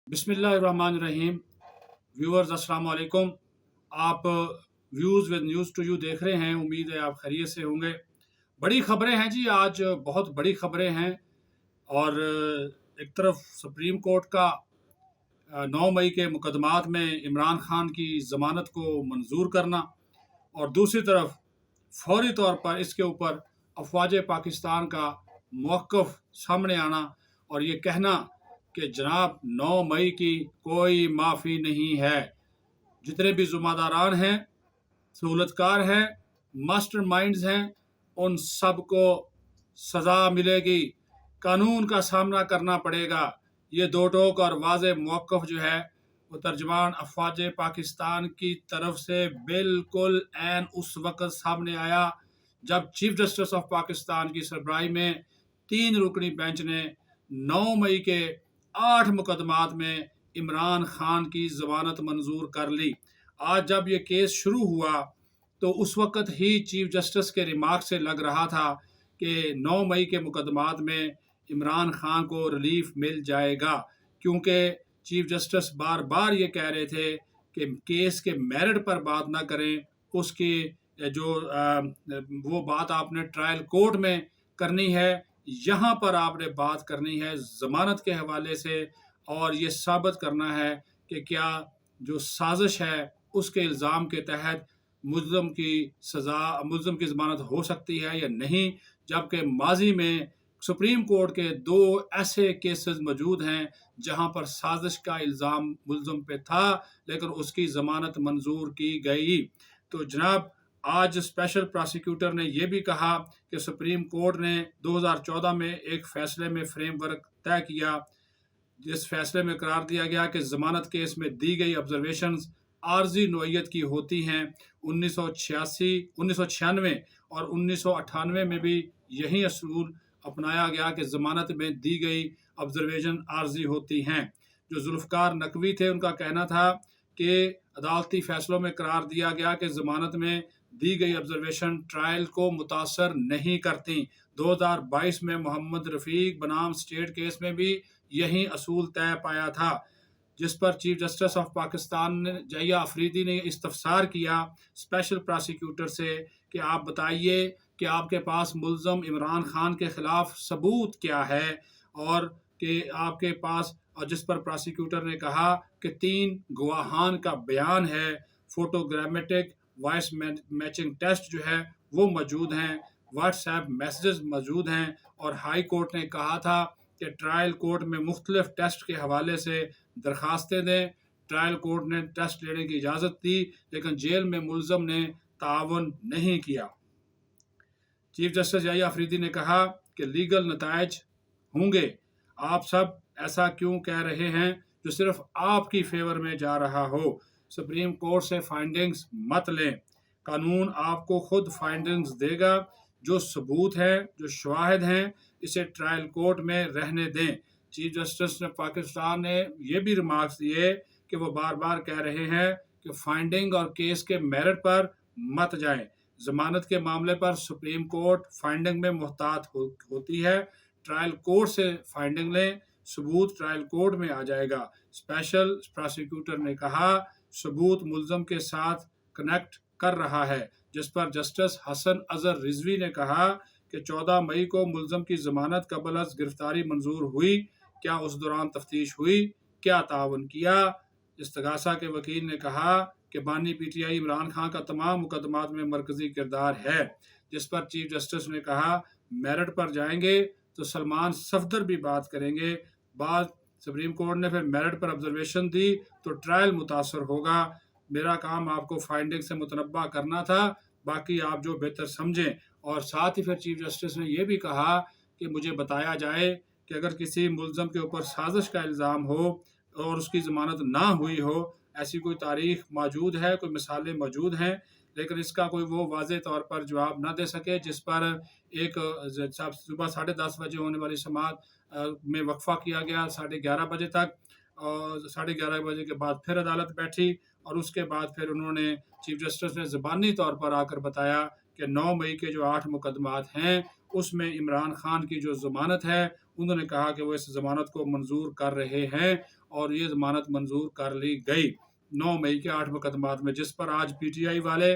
बिस्मिल्लाहिर्रहमानिर्रहीम। व्यूअर्स अस्सलाम वालेकुम। आप views with news to you देख रहे हैं। उम्मीद है आप खैरियत से होंगे। बड़ी खबरें हैं जी, आज बहुत बड़ी खबरें हैं। और एक तरफ सुप्रीम कोर्ट का 9 मई के मुकदमात में इमरान खान की ज़मानत को मंजूर करना, और दूसरी तरफ फौरी तौर पर इसके ऊपर अफवाज पाकिस्तान का मौक़िफ़ सामने आना और ये कहना कि जनाब 9 मई की कोई माफ़ी नहीं है। जितने भी ज़िम्मेदारान हैं, सहूलतकार हैं, मास्टर माइंड्स हैं, उन सब को सज़ा मिलेगी, कानून का सामना करना पड़ेगा। ये दो टोक और वाज़ेह मौक़िफ़ जो है वो तर्जुमान अफवाज पाकिस्तान की तरफ से बिल्कुल ऐन उस वक़्त सामने आया जब चीफ जस्टिस ऑफ पाकिस्तान की सरबराही में 3 रुकनी बेंच ने 9 मई के 8 मुकदमात में इमरान खान की ज़मानत मंजूर कर ली। आज जब ये केस शुरू हुआ तो उस वक़्त ही चीफ जस्टिस के रिमार्क से लग रहा था कि 9 मई के मुकदमात में इमरान खान को रिलीफ मिल जाएगा, क्योंकि चीफ जस्टिस बार बार ये कह रहे थे कि केस के मेरिट पर बात ना करें, उसकी जो वो बात आपने ट्रायल कोर्ट में करनी है, यहाँ पर आपने बात करनी है ज़मानत के हवाले से, और ये साबित करना है कि क्या जो साजिश है उसके इल्ज़ाम के तहत मुल्ज़म की ज़मानत हो सकती है या नहीं। जबकि माजी में सुप्रीम कोर्ट के 2 ऐसे केसेस मौजूद हैं जहां पर साजिश का इल्ज़ाम मुल्ज़म पे था लेकिन उसकी ज़मानत मंजूर की गई। तो जनाब, आज स्पेशल प्रोसिक्यूटर ने यह भी कहा कि सुप्रीम कोर्ट ने 2014 में एक फ़ैसले में फ्रेमवर्क तय किया, जिस फैसले में करार दिया गया कि ज़मानत केस में दी गई ऑब्जर्वेशंस आर्जी नोयत की होती हैं। 1996 और 1998 में भी यही असूल अपनाया गया कि ज़मानत में दी गई ऑब्जर्वेशन आर्जी होती हैं। जो जुल्फ़कार नकवी थे, उनका कहना था कि अदालती फ़ैसलों में करार दिया गया कि ज़मानत में दी गई ऑब्जर्वेशन ट्रायल को मुतासर नहीं करती। 2022 में मोहम्मद रफ़ीक बनाम स्टेट केस में भी यही असूल तय पाया था, जिस पर चीफ जस्टिस ऑफ पाकिस्तान ने जहिया अफरीदी ने इस्तफसार किया स्पेशल प्रोसिक्यूटर से कि आप बताइए कि आपके पास मुल्ज़म इमरान खान के ख़िलाफ़ सबूत क्या है, और कि आपके पास, और जिस पर प्रोसिक्यूटर ने कहा कि 3 गवाहान का बयान है, फ़ोटोग्रामेटिक वॉइस मैचिंग टेस्ट जो है वो मौजूद हैं, व्हाट्सएप मैसेजेस मौजूद हैं, और हाई कोर्ट ने कहा था कि ट्रायल कोर्ट में मुख्तलिफ टेस्ट के हवाले से दरखास्तें दें। ट्रायल कोर्ट ने टेस्ट लेने की इजाज़त दी, लेकिन जेल में मुल्ज़म ने तावन नहीं किया। चीफ जस्टिस जहिया अफरीदी ने कहा कि लीगल नताइज होंगे, आप सब ऐसा क्यों कह रहे हैं जो सिर्फ आपकी फेवर में जा रहा हो। सुप्रीम कोर्ट से फाइंडिंग्स मत लें, कानून आपको खुद फाइंडिंग्स देगा। जो सबूत हैं, जो शवाहिद हैं, इसे ट्रायल कोर्ट में रहने दें। चीफ जस्टिस ने पाकिस्तान ने यह भी रिमार्क्स दिए कि वो बार बार कह रहे हैं कि फाइंडिंग और केस के मेरिट पर मत जाएं। ज़मानत के मामले पर सुप्रीम कोर्ट फाइंडिंग में मुहतात होती है। ट्रायल कोर्ट से फाइंडिंग लें, सबूत ट्रायल कोर्ट में आ जाएगा। स्पेशल प्रोसिक्यूटर ने कहा सबूत मुल्ज़म के साथ कनेक्ट कर रहा है, जिस पर जस्टिस हसन अजहर रिजवी ने कहा कि 14 मई को मुल्ज़म की ज़मानत कबल अज़ गिरफ्तारी मंजूर हुई, क्या उस दौरान तफ्तीश हुई, क्या तावन किया। इस्तगासा के वकील ने कहा कि बानी पीटीआई इमरान खान का तमाम मुकदमात में मरकज़ी किरदार है, जिस पर चीफ जस्टिस ने कहा मेरिट पर जाएंगे तो सलमान सफदर भी बात करेंगे। बाद सुप्रीम कोर्ट ने फिर मेरिट पर ऑब्जर्वेशन दी तो ट्रायल मुतासर होगा। मेरा काम आपको फाइंडिंग से मुतनब्बा करना था, बाकी आप जो बेहतर समझें। और साथ ही फिर चीफ जस्टिस ने यह भी कहा कि मुझे बताया जाए कि अगर किसी मुल्ज़म के ऊपर साजिश का इल्ज़ाम हो और उसकी ज़मानत ना हुई हो, ऐसी कोई तारीख मौजूद है, कोई मिसालें मौजूद हैं, लेकिन इसका कोई वो वाज़ेह तौर पर जवाब ना दे सके। जिस पर एक सुबह 10:30 बजे होने वाली समाअत में वक्फा किया गया 11:30 बजे तक, और 11:30 बजे के बाद फिर अदालत बैठी, और उसके बाद फिर उन्होंने चीफ जस्टिस ने ज़बानी तौर पर आकर बताया कि 9 मई के जो 8 मुकदमात हैं उसमें इमरान खान की जो ज़मानत है, उन्होंने कहा कि वो इस ज़मानत को मंजूर कर रहे हैं, और ये ज़मानत मंजूर कर ली गई 9 मई के 8 मुकदमात में, जिस पर आज PTI वाले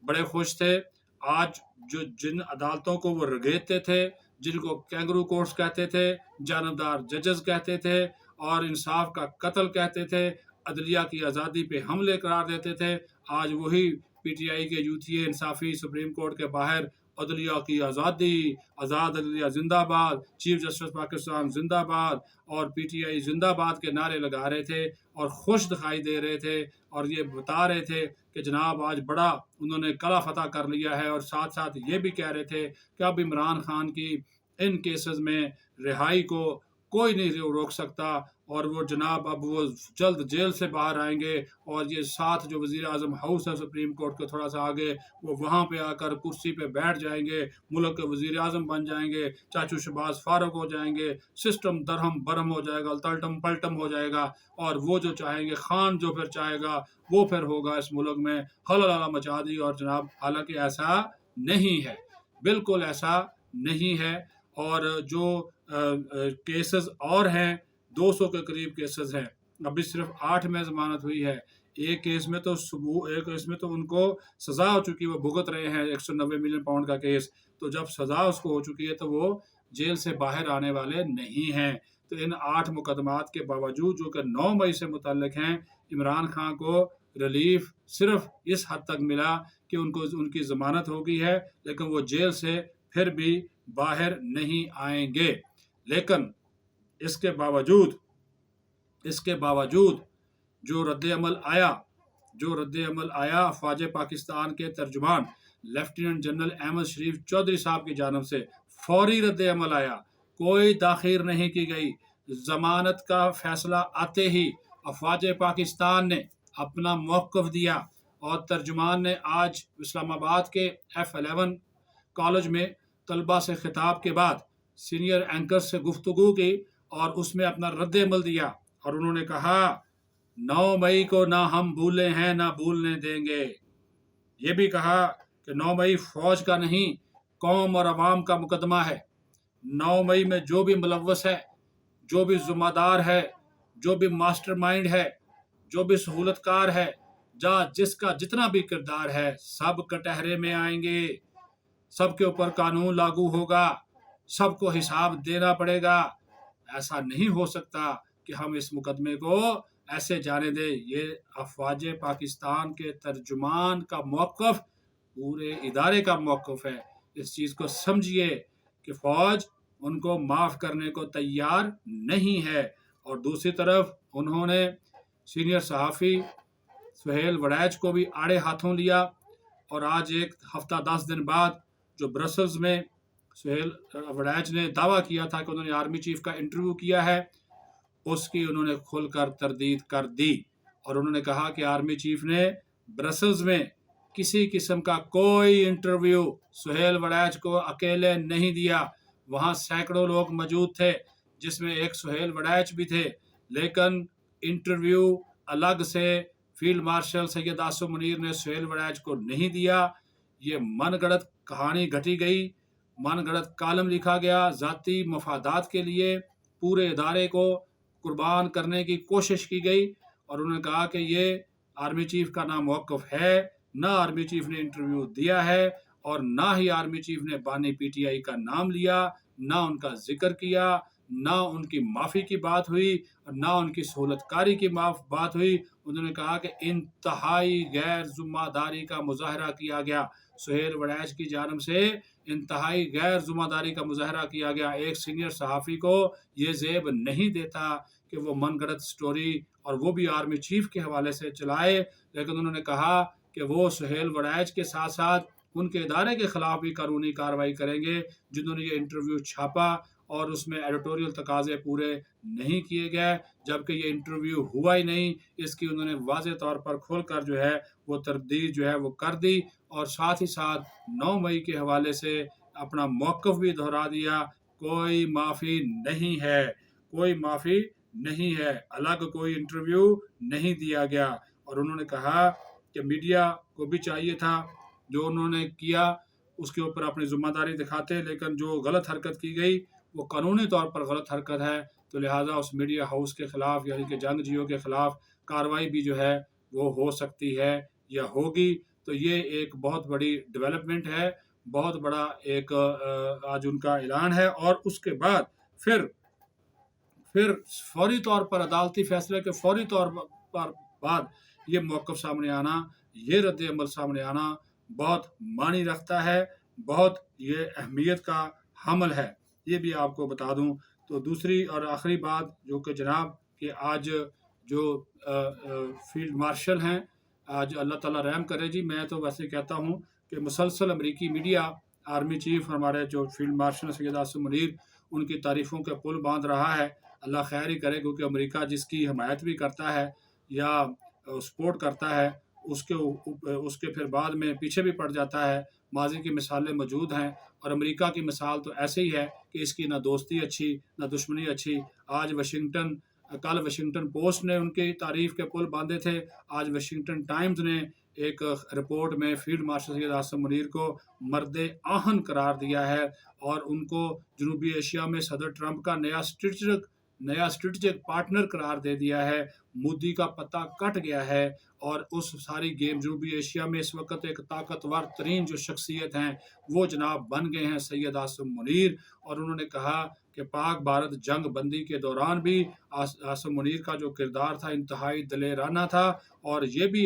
बड़े खुश थे। आज जिन अदालतों को वो रगेदते थे, जिनको कैंगरू कोर्ट्स कहते थे, जानबदार जजेस कहते थे और इंसाफ का कत्ल कहते थे, अदलिया की आज़ादी पे हमले करार देते थे, आज वही PTI के यूथिए इंसाफी सुप्रीम कोर्ट के बाहर अदलिया की आज़ादी, आज़ाद अदलिया जिंदाबाद, चीफ जस्टिस पाकिस्तान जिंदाबाद और PTI जिंदाबाद के नारे लगा रहे थे और खुश दिखाई दे रहे थे और ये बता रहे थे कि जनाब आज बड़ा उन्होंने कला फतह कर लिया है। और साथ साथ ये भी कह रहे थे कि अब इमरान खान की इन केसेस में रिहाई को कोई नहीं रोक सकता और वो जनाब अब वो जल्द जेल से बाहर आएंगे और ये साथ जो वज़ीर आज़म हाउस है सुप्रीम कोर्ट के थोड़ा सा आगे, वो वहाँ पे आकर कुर्सी पे बैठ जाएंगे, मुल्क के वज़ीर आज़म बन जाएंगे, चाचू शहबाज फारूक हो जाएंगे, सिस्टम दरहम बरहम हो जाएगा, तलटम पलटम हो जाएगा और वो जो चाहेंगे खान जो फिर चाहेगा वो फिर होगा। इस मुल्क में हलहला मचा दी। और जनाब हालांकि ऐसा नहीं है, बिल्कुल ऐसा नहीं है। और जो केसेस और हैं 200 के करीब केसेस हैं, अभी सिर्फ 8 में ज़मानत हुई है। एक केस में तो उनको सज़ा हो चुकी है, वो भुगत रहे हैं 190 मिलियन पाउंड का केस। तो जब सज़ा उसको हो चुकी है तो वो जेल से बाहर आने वाले नहीं हैं। तो इन 8 मुकदमात के बावजूद जो कि 9 मई से मुतल्लिक हैं, इमरान खान को रिलीफ सिर्फ इस हद तक मिला कि उनकी ज़मानत हो गई है, लेकिन वो जेल से फिर भी बाहर नहीं आएंगे। लेकिन इसके बावजूद जो रद्द अमल आया अफवाज पाकिस्तान के तर्जुमान लेफ्टिनेंट जनरल अहमद शरीफ चौधरी साहब की जानब से फौरी रद्द अमल आया, कोई ताखीर नहीं की गई। जमानत का फैसला आते ही अफवाज पाकिस्तान ने अपना मौक़िफ़ दिया और तर्जुमान ने आज इस्लामाबाद के F11 कॉलेज में तलबा से खिताब के बाद सीनियर एंकर से गुफ्तगू की और उसमें अपना रद्द अमल दिया और उन्होंने कहा 9 मई को ना हम भूले हैं ना भूलने देंगे। ये भी कहा कि 9 मई फौज का नहीं, कौम और अवाम का मुकदमा है। 9 मई में जो भी मुलव्वस है, जो भी ज़िम्मेदार है, जो भी मास्टरमाइंड है, जो भी सहूलतकार है, जिसका जितना भी किरदार है, सब कटहरे में आएंगे, सबके ऊपर कानून लागू होगा, सबको हिसाब देना पड़ेगा। ऐसा नहीं हो सकता कि हम इस मुकदमे को ऐसे जाने दें। ये अफवाज पाकिस्तान के तर्जुमान का मौक़िफ़ पूरे इदारे का मौक़िफ़ है। इस चीज़ को समझिए कि फ़ौज उनको माफ़ करने को तैयार नहीं है। और दूसरी तरफ उन्होंने सीनियर सहाफ़ी सुहेल वड़ैच को भी आड़े हाथों लिया और आज एक हफ़्ता 10 दिन बाद जो ब्रसल्स में सुहेल वड़ैच ने दावा किया था कि उन्होंने आर्मी चीफ का इंटरव्यू किया है, उसकी उन्होंने खुलकर तरदीद कर दी और उन्होंने कहा कि आर्मी चीफ ने ब्रसल्स में किसी किस्म का कोई इंटरव्यू सुहेल वड़ैच को अकेले नहीं दिया। वहाँ सैकड़ों लोग मौजूद थे जिसमें एक सुहेल वड़ैच भी थे, लेकिन इंटरव्यू अलग से फील्ड मार्शल सैयद आसिम मुनीर ने सुहेल वड़ैच को नहीं दिया। ये मनगढ़ंत कहानी घटी गई, मनगढ़ंत कालम लिखा गया, ज़ाती मफादात के लिए पूरे इदारे को कुर्बान करने की कोशिश की गई और उन्होंने कहा कि ये आर्मी चीफ का ना मौक़िफ़ है, ना आर्मी चीफ ने इंटरव्यू दिया है और ना ही आर्मी चीफ ने बानी PTI का नाम लिया, ना उनका जिक्र किया, ना उनकी माफ़ी की बात हुई और ना उनकी सहूलतकारी की बात हुई। उन्होंने कहा कि इंतहाई गैर ज़िम्मेदारी का मुज़ाहरा किया गया, सुहेल वड़ैच की जानब से इंतहाई गैर ज़िम्मेदारी का मुज़ाहरा किया गया। एक सीनियर सहाफ़ी को ये ज़ेब नहीं देता कि वो मनगढ़ंत स्टोरी और वो भी आर्मी चीफ के हवाले से चलाए, लेकिन उन्होंने कहा कि वो सुहेल वड़ैच के साथ साथ उनके इदारे के ख़िलाफ़ भी कानूनी कार्रवाई करेंगे जिन्होंने ये इंटरव्यू छापा और उसमें एडिटोरियल तकाज़े पूरे नहीं किए गए, जबकि ये इंटरव्यू हुआ ही नहीं। इसकी उन्होंने वाज़ेह तौर पर खोल कर जो है वो तरदीद जो है वो कर दी और साथ ही साथ 9 मई के हवाले से अपना मौक़िफ़ भी दोहरा दिया। कोई माफ़ी नहीं है, कोई माफ़ी नहीं है, अलग कोई इंटरव्यू नहीं दिया गया। और उन्होंने कहा कि मीडिया को भी चाहिए था जो उन्होंने किया उसके ऊपर अपनी ज़िम्मेदारी दिखाते, लेकिन जो गलत हरकत की गई वो कानूनी तौर पर गलत हरकत है, तो लिहाजा उस मीडिया हाउस के ख़िलाफ़ यानी कि जंगजियों के ख़िलाफ़ कार्रवाई भी जो है वो हो सकती है या होगी। तो ये एक बहुत बड़ी डेवलपमेंट है, बहुत बड़ा एक आज उनका ऐलान है। और उसके बाद फिर फौरी तौर पर अदालती फैसले के फौरी तौर पर बाद ये मौक़िफ़ सामने आना, ये रद्द-ए-अमल सामने आना बहुत मानी रखता है, बहुत ये अहमियत का हमल है। ये भी आपको बता दूँ। तो दूसरी और आखिरी बात जो कि जनाब कि आज जो फील्ड मार्शल हैं, आज अल्लाह ताला रहम करे जी, मैं तो वैसे कहता हूँ कि मुसलसल अमरीकी मीडिया आर्मी चीफ हमारे जो फील्ड मार्शल सैयद आसिम मुनीर, उनकी तारीफ़ों के पुल बांध रहा है। अल्लाह खैर ही करे, क्योंकि अमेरिका जिसकी हमायत भी करता है या सपोर्ट करता है, उसके फिर बाद में पीछे भी पड़ जाता है। माजी की मिसालें मौजूद हैं और अमेरिका की मिसाल तो ऐसे ही है कि इसकी ना दोस्ती अच्छी ना दुश्मनी अच्छी। कल वाशिंगटन पोस्ट ने उनकी तारीफ़ के पुल बांधे थे। आज वाशिंगटन टाइम्स ने एक रिपोर्ट में फील्ड मार्शल सैयद आसिम मुनीर को मर्द आहन करार दिया है और उनको जनूबी एशिया में सदर ट्रंप का नया स्ट्रेटजिक पार्टनर करार दे दिया है। मोदी का पता कट गया है और उस सारी गेम जनूबी एशिया में इस वक्त एक ताकतवर तरीन जो शख्सियत हैं वो जनाब बन गए हैं सैयद आसिम मुनीर। और उन्होंने कहा कि पाक भारत जंग बंदी के दौरान भी आसिम मुनीर का जो किरदार था इंतहाई दलेराना था। और ये भी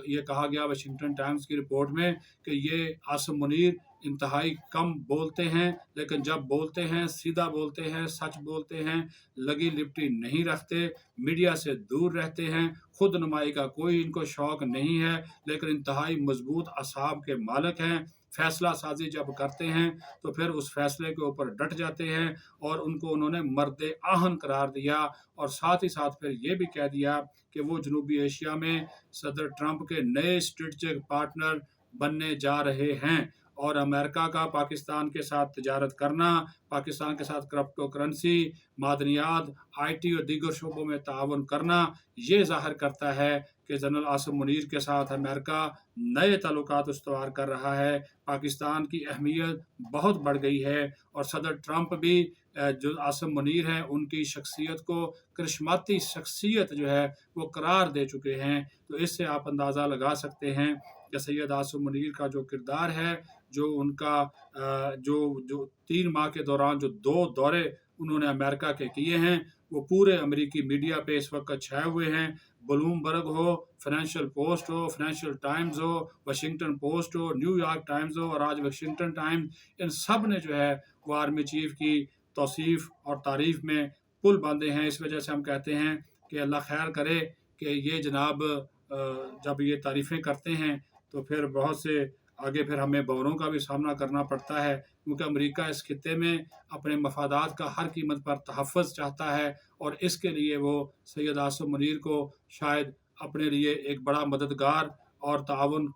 ये कहा गया वाशिंगटन टाइम्स की रिपोर्ट में कि ये आसिम मुनीर इंतहाई कम बोलते हैं, लेकिन जब बोलते हैं सीधा बोलते हैं, सच बोलते हैं, लगी लिपटी नहीं रखते, मीडिया से दूर रहते हैं, खुद नुमाई का कोई इनको शौक नहीं है, लेकिन इंतहाई मजबूत असाब के मालिक हैं। फैसला साजी जब करते हैं तो फिर उस फैसले के ऊपर डट जाते हैं और उनको उन्होंने मर्द आहन करार दिया। और साथ ही साथ फिर ये भी कह दिया कि वो जनूबी एशिया में सदर ट्रंप के नए स्ट्रेटजिक पार्टनर बनने जा रहे हैं। और अमेरिका का पाकिस्तान के साथ तिजारत करना, पाकिस्तान के साथ क्रिप्टो करेंसी, मादनियात, IT और दीगर शोबों में ताउन करना, ये ज़ाहिर करता है कि जनरल आसिम मुनीर के साथ अमेरिका नए ताल्लुकात इस्तवार कर रहा है। पाकिस्तान की अहमियत बहुत बढ़ गई है और सदर ट्रंप भी जो आसिम मुनीर हैं उनकी शख्सियत को करिश्माती शख्सियत जो है वो करार दे चुके हैं। तो इससे आप अंदाज़ा लगा सकते हैं कि सैयद आसिम मुनीर का जो किरदार है, जो उनका जो 3 माह के दौरान जो 2 दौरे उन्होंने अमेरिका के किए हैं, वो पूरे अमेरिकी मीडिया पे इस वक्त छाए हुए हैं। ब्लूमबर्ग हो, फाइनेंशियल पोस्ट हो, फाइनेंशियल टाइम्स हो, वाशिंगटन पोस्ट हो, न्यूयॉर्क टाइम्स हो और आज वाशिंगटन टाइम्स, इन सब ने जो है वो आर्मी चीफ की तौसीफ़ और तारीफ़ में पुल बांधे हैं। इस वजह से हम कहते हैं कि अल्लाह खैर करे कि ये जनाब जब ये तारीफ़ें करते हैं तो फिर बहुत से आगे फिर हमें बौरों का भी सामना करना पड़ता है, क्योंकि अमेरिका इस खित्ते में अपने मफादात का हर कीमत पर तहफ़्फ़ुज़ चाहता है और इसके लिए वो सैयद आसिम मुनीर को शायद अपने लिए एक बड़ा मददगार और ताउन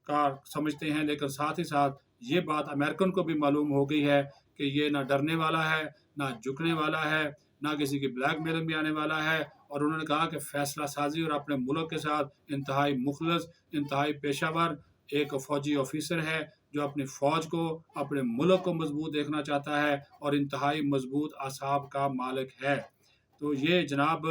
का समझते हैं। लेकिन साथ ही साथ ये बात अमेरिकन को भी मालूम हो गई है कि ये ना डरने वाला है, ना झुकने वाला है, ना किसी की ब्लैकमेलिंग में आने वाला है। और उन्होंने कहा कि फ़ैसला साज़ी और अपने मुल्क के साथ इंतहाई मुख़लिस, इंतहाई पेशावर एक फ़ौजी ऑफ़िसर है जो अपनी फ़ौज को, अपने मुल्क को मज़बूत देखना चाहता है और इंतहाई मज़बूत असाब का मालिक है। तो ये जनाब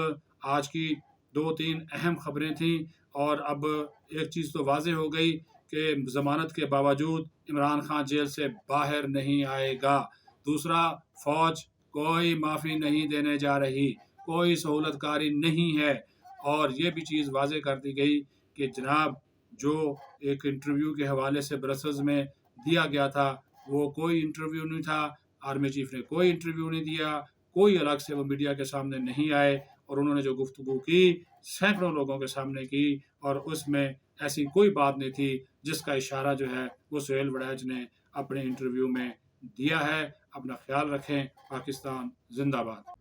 आज की 2-3 अहम ख़बरें थीं। और अब एक चीज़ तो वाज़ेह हो गई कि ज़मानत के बावजूद इमरान खान जेल से बाहर नहीं आएगा। दूसरा, फ़ौज कोई माफ़ी नहीं देने जा रही, कोई सहूलतकारी नहीं है। और ये भी चीज़ वाज़ेह कर दी गई कि जनाब जो एक इंटरव्यू के हवाले से ब्रसेल्स में दिया गया था, वो कोई इंटरव्यू नहीं था। आर्मी चीफ ने कोई इंटरव्यू नहीं दिया, कोई अलग से वो मीडिया के सामने नहीं आए और उन्होंने जो गुफ्तगू की सैकड़ों लोगों के सामने की और उसमें ऐसी कोई बात नहीं थी जिसका इशारा जो है वो सुहेल वड़ैच ने अपने इंटरव्यू में दिया है। अपना ख्याल रखें। पाकिस्तान जिंदाबाद।